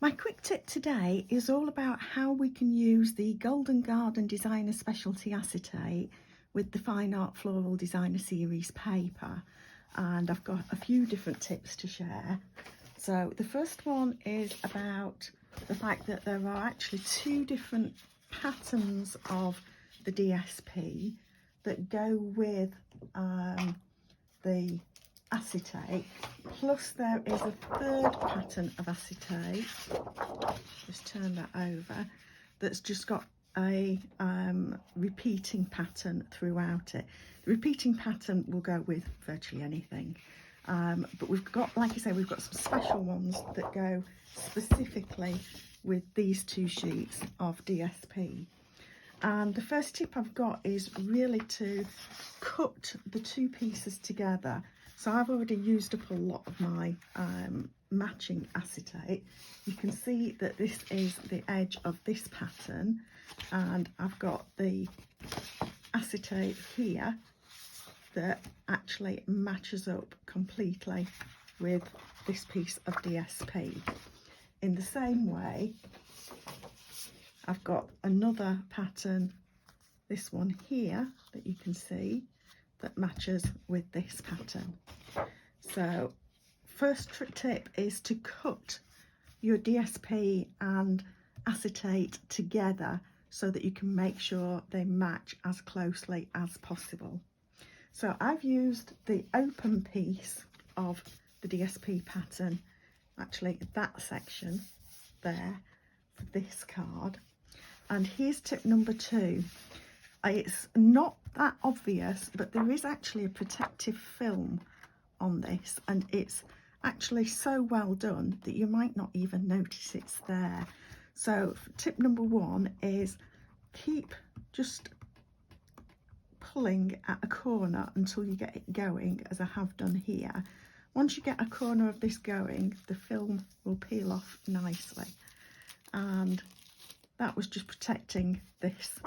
My quick tip today is all about how we can use the Golden Garden Designer Specialty Acetate with the Fine Art Floral Designer Series paper, and I've got a few different tips to share. So the first one is about the fact that there are actually two different patterns of the DSP that go with the acetate, plus there is a third pattern of acetate, just turn that over, that's just got a repeating pattern throughout it. The repeating pattern will go with virtually anything, but we've got, like I say, we've got some special ones that go specifically with these two sheets of DSP. And the first tip I've got is really to cut the two pieces together. So I've already used up a lot of my matching acetate. You can see that this is the edge of this pattern, and I've got the acetate here that actually matches up completely with this piece of DSP. In the same way, I've got another pattern, this one here, that you can see that matches with this pattern. So first tip is to cut your DSP and acetate together so that you can make sure they match as closely as possible. So I've used the open piece of the DSP pattern, actually that section there, for this card. And here's tip number 2. It's not that obvious, but there is actually a protective film on this, and it's actually so well done that you might not even notice it's there. So tip number 1 is keep just pulling at a corner until you get it going, as I have done here. Once you get a corner of this going, the film will peel off nicely, and that was just protecting this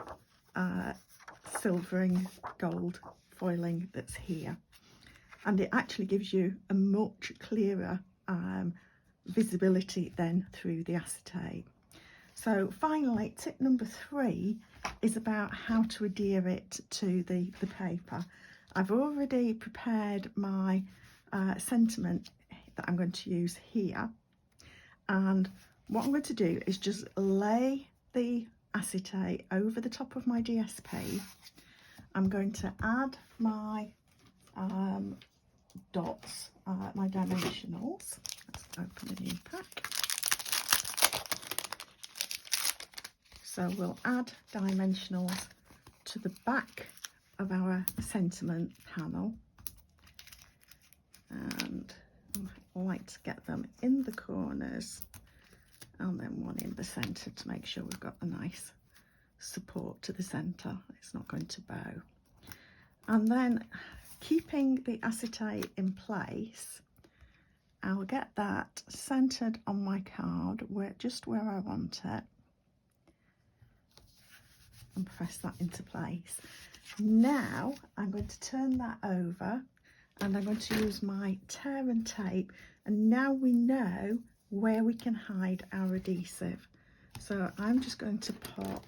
silvering gold foiling that's here, and it actually gives you a much clearer visibility then through the acetate. So finally, tip number 3 is about how to adhere it to the paper. I've already prepared my sentiment that I'm going to use here, and what I'm going to do is just lay the acetate over the top of my DSP. I'm going to add my dots, my dimensionals. Let's open a new pack. So we'll add dimensionals to the back of our sentiment panel, and I like to get them in the corners and then one in the centre to make sure we've got a nice support to the centre. It's not going to bow. And then, keeping the acetate in place, I'll get that centred on my card, just where I want it, and press that into place. Now I'm going to turn that over, and I'm going to use my tear and tape, and now we know where we can hide our adhesive. So I'm just going to pop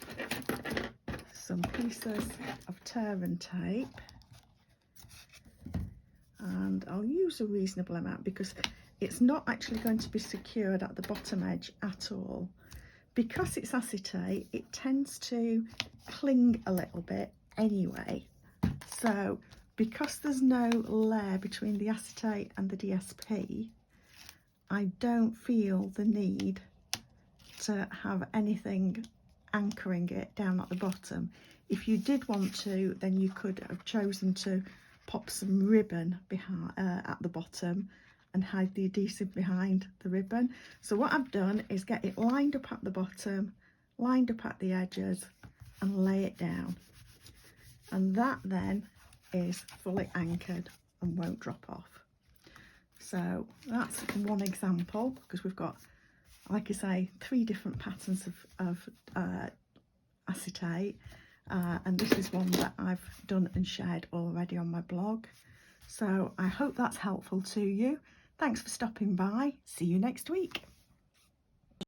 some pieces of tear and tape, and I'll use a reasonable amount because it's not actually going to be secured at the bottom edge at all. Because it's acetate, it tends to cling a little bit anyway. So because there's no layer between the acetate and the DSP, I don't feel the need to have anything anchoring it down at the bottom. If you did want to, then you could have chosen to pop some ribbon behind at the bottom and hide the adhesive behind the ribbon. So what I've done is get it lined up at the bottom, lined up at the edges, and lay it down. And that then is fully anchored and won't drop off. So that's one example, because we've got, like I say, 3 different patterns of acetate, and this is one that I've done and shared already on my blog. So I hope that's helpful to you. Thanks for stopping by. See you next week.